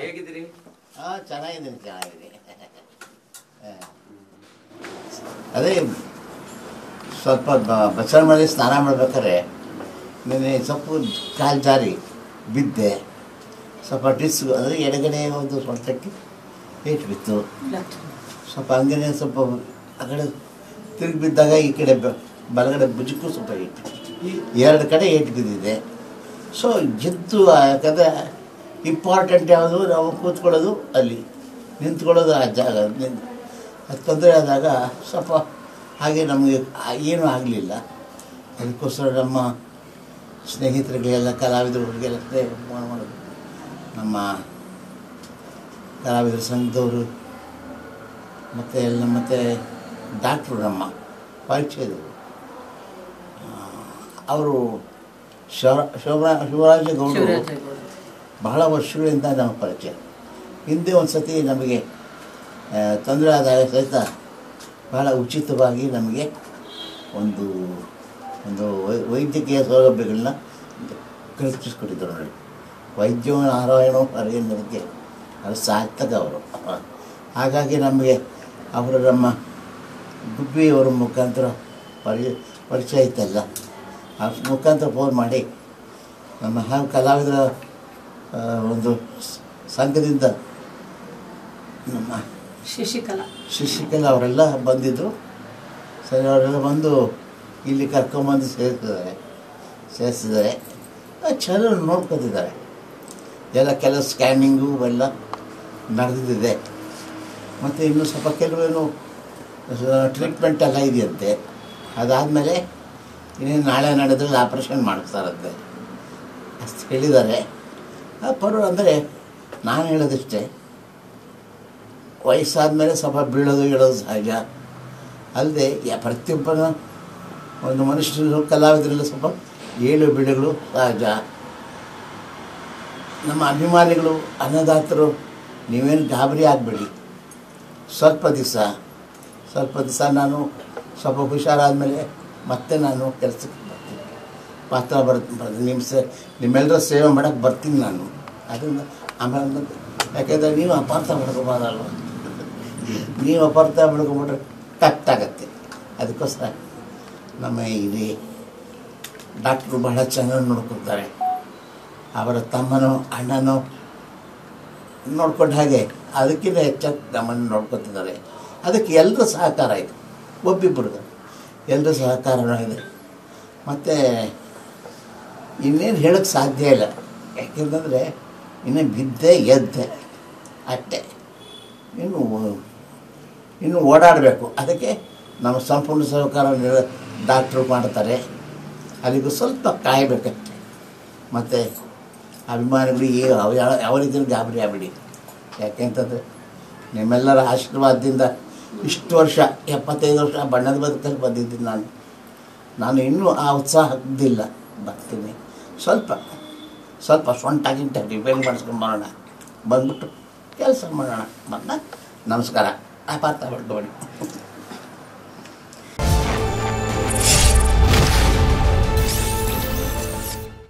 ಹೇಗಿದ್ದೀರಿ? ಚೆನ್ನಾಗಿದ್ದೀನಿ. ಅದೇ ಸ್ವಲ್ಪ ಬಚ್ಚಲ ಮಾಡಿ ಸ್ನಾನ ಮಾಡ್ಬೇಕಾದ್ರೆ ನೆನೆ ಸ್ವಲ್ಪ ಕಾಲು ಜಾರಿ ಬಿದ್ದೆ. ಸ್ವಲ್ಪ ಡಿಸ್ಕ್ ಅಂದರೆ ಎಡಗಡೆ ಒಂದು ಸೊಂಟಕ್ಕೆ ಏಟು ಬಿತ್ತು. ಸ್ವಲ್ಪ ಹಂಗೇ ಸ್ವಲ್ಪ ಆ ಕಡೆ ತಿರುಗಿ ಬಿದ್ದಾಗ ಈ ಕಡೆ ಬಲಗಡೆ ಭುಜಕ್ಕೂ ಸ್ವಲ್ಪ ಏಟು, ಎರಡು ಕಡೆ ಏಟು ಬಿದ್ದಿದೆ. ಸೊ ಎದ್ದು ಯಾಕಂದರೆ ಇಂಪಾರ್ಟೆಂಟ್ ಯಾವುದು, ನಾವು ಕೂತ್ಕೊಳ್ಳೋದು ಅಲ್ಲಿ, ನಿಂತ್ಕೊಳ್ಳೋದು ಆ ಜಾಗ. ಅದು ತೊಂದರೆ ಆದಾಗ ಸ್ವಲ್ಪ ಹಾಗೆ ನಮಗೆ ಏನೂ ಆಗಲಿಲ್ಲ. ಅದಕ್ಕೋಸ್ಕರ ನಮ್ಮ ಸ್ನೇಹಿತರಿಗೆಲ್ಲ ಕಲಾವಿದರಿಗೆಲ್ಲ ಮಾಡೋದು, ನಮ್ಮ ಕಲಾವಿದರ ಸಂಘದವರು ಮತ್ತು ಡಾಕ್ಟ್ರು ನಮ್ಮ ಪರಿಚಯದವರು, ಅವರು ಶಿವರಾಜ ಗೌಡರು ಬಹಳ ವರ್ಷಗಳಿಂದ ನಮ್ಮ ಪರಿಚಯ. ಹಿಂದೆ ಒಂದು ಸತಿ ನಮಗೆ ತೊಂದರೆ ಆದಾಗ ಸಹಿತ ಬಹಳ ಉಚಿತವಾಗಿ ನಮಗೆ ಒಂದು ವೈದ್ಯಕೀಯ ಸೌಲಭ್ಯಗಳನ್ನ ಕಲ್ಪಿಸ್ಕೊಟ್ಟಿದ್ದರು ನೋಡಿ. ವೈದ್ಯ ನಾರಾಯಣ ಹರಿಯನ್ನರಿಗೆ ಅದು ಸಾರ್ಥಕ ಅವರು. ಹಾಗಾಗಿ ನಮಗೆ ಅವರು ನಮ್ಮ ಗುಬ್ಬಿಯವರ ಮುಖಾಂತರ ಪರಿಚಯ ಇತ್ತಲ್ಲ, ಆ ಮುಖಾಂತರ ಫೋನ್ ಮಾಡಿ ನಮ್ಮ ಕಲಾವಿದರ ಒಂದು ಸಂಘದಿಂದ ನಮ್ಮ ಶಶಿಕಲಾ ಅವರೆಲ್ಲ ಬಂದಿದ್ದರು. ಸರಿ, ಅವರೆಲ್ಲ ಬಂದು ಇಲ್ಲಿ ಕರ್ಕೊಂಬಂದು ಸೇರಿಸಿದ್ದಾರೆ. ಚೆನ್ನಾಗಿ ನೋಡ್ಕೊತಿದ್ದಾರೆ. ಕೆಲವು ಸ್ಕ್ಯಾನಿಂಗು ಎಲ್ಲ ನಡೆದಿದೆ. ಮತ್ತು ಇನ್ನೂ ಸ್ವಲ್ಪ ಕೆಲವೇನು ಟ್ರೀಟ್ಮೆಂಟ್ ಎಲ್ಲ ಇದೆಯಂತೆ. ಅದಾದಮೇಲೆ ಇನ್ನೇನು ನಾಳೆ ನಡೆದ್ರಲ್ಲಿ ಆಪ್ರೇಷನ್ ಮಾಡಿಸ್ತಾರಂತೆ ಅಷ್ಟು ಹೇಳಿದ್ದಾರೆ. ಅಂದರೆ ನಾನು ಹೇಳೋದಿಷ್ಟೇ, ವಯಸ್ಸಾದ ಮೇಲೆ ಸ್ವಲ್ಪ ಬೀಳೋದು ಹೇಳೋದು ಸಹಜ. ಅಲ್ಲದೆ ಪ್ರತಿಯೊಬ್ಬನ ಒಂದು ಮನುಷ್ಯರು ಕಲಾವಿದರೆಲ್ಲ ಸ್ವಲ್ಪ ಏಳು ಬೀಳುಗಳು ಸಹಜ. ನಮ್ಮ ಅಭಿಮಾನಿಗಳು, ಅನ್ನದಾತರು, ನೀವೇನು ಗಾಬರಿ ಆಗಬೇಡಿ. ಸ್ವಲ್ಪ ದಿವಸ ನಾನು ಸ್ವಲ್ಪ ಹುಷಾರಾದಮೇಲೆ ಮತ್ತೆ ನಾನು ಕೆಲಸಕ್ಕೆ ಬರ್ತೀನಿ, ಪಾತ್ರ ಬರ್ತೀನಿ, ನಿಮ್ಮೆಲ್ಲರ ಸೇವೆ ಮಾಡೋಕ್ಕೆ ಬರ್ತೀನಿ ನಾನು. ಅದರಿಂದ ಆಮೇಲೆ ಯಾಕೆಂದರೆ ನೀವು ಅಪಾರ್ಥ ಮಾಡ್ಕೊಬಾರಲ್ವ, ನೀವು ಅಪಾರ್ಥ ಮಾಡ್ಕೊಂಬಿಟ್ರೆ ಕಟ್ಟಾಗತ್ತೆ. ಅದಕ್ಕೋಸ್ಕರ ನಮ್ಮ ಇಲ್ಲಿ ಡಾಕ್ಟ್ರು ಬಹಳ ಚೆನ್ನಾಗಿ ನೋಡ್ಕೊತಾರೆ. ಅವರ ತಮ್ಮನೋ ಅಣ್ಣನೋ ನೋಡ್ಕೊಂಡ ಹಾಗೆ ಅದಕ್ಕಿಂತ ಹೆಚ್ಚಾಗಿ ನಮ್ಮನ್ನು ನೋಡ್ಕೊತಿದ್ದಾರೆ. ಅದಕ್ಕೆ ಎಲ್ಲರ ಸಹಕಾರ ಇದೆ, ಒಬ್ಬಿಬ್ಬರು ಎಲ್ಲರ ಸಹಕಾರನೂ ಇದೆ. ಮತ್ತು ಇನ್ನೇನು ಹೇಳೋಕ್ಕೆ ಸಾಧ್ಯ ಇಲ್ಲ. ಯಾಕೆಂತಂದರೆ ಇನ್ನೂ ಬಿದ್ದೆ ಎದ್ದೆ ಅಷ್ಟೇ, ಇನ್ನು ಓಡಾಡಬೇಕು. ಅದಕ್ಕೆ ನಮ್ಮ ಸಂಪೂರ್ಣ ಸಹಕಾರ ಡಾಕ್ಟ್ರು ಮಾಡ್ತಾರೆ. ಅಲ್ಲಿಗೂ ಸ್ವಲ್ಪ ಕಾಯಬೇಕಷ್ಟೆ. ಮತ್ತು ಅಭಿಮಾನಿಗಳಿಗೆ ಯಾವ ರೀತಿಯಲ್ಲಿ ಗಾಬರಿ ಆಗಬೇಡಿ. ಯಾಕೆಂತಂದರೆ ನಿಮ್ಮೆಲ್ಲರ ಆಶೀರ್ವಾದದಿಂದ ಇಷ್ಟು ವರ್ಷ 75 ವರ್ಷ ಬಣ್ಣದ ಬದುಕಲ್ಲಿ ಬಂದಿದ್ದೀನಿ ನಾನು ಇನ್ನೂ ಆ ಉತ್ಸಾಹದಿಲ್ಲ. ಬರ್ತೀನಿ, ಸ್ವಲ್ಪ ಸೊಂಟಾಗಿಂಟ ರಿಪೇರಿ ಮಾಡಿಸ್ಕೊಂಡು ಬರೋಣ, ಬಂದ್ಬಿಟ್ಟು ಕೆಲಸ ಮಾಡೋಣ. ನಮಸ್ಕಾರ. ಅಪಾರ್ಥ ಮಾಡ್ಕೊಬೇಡಿ.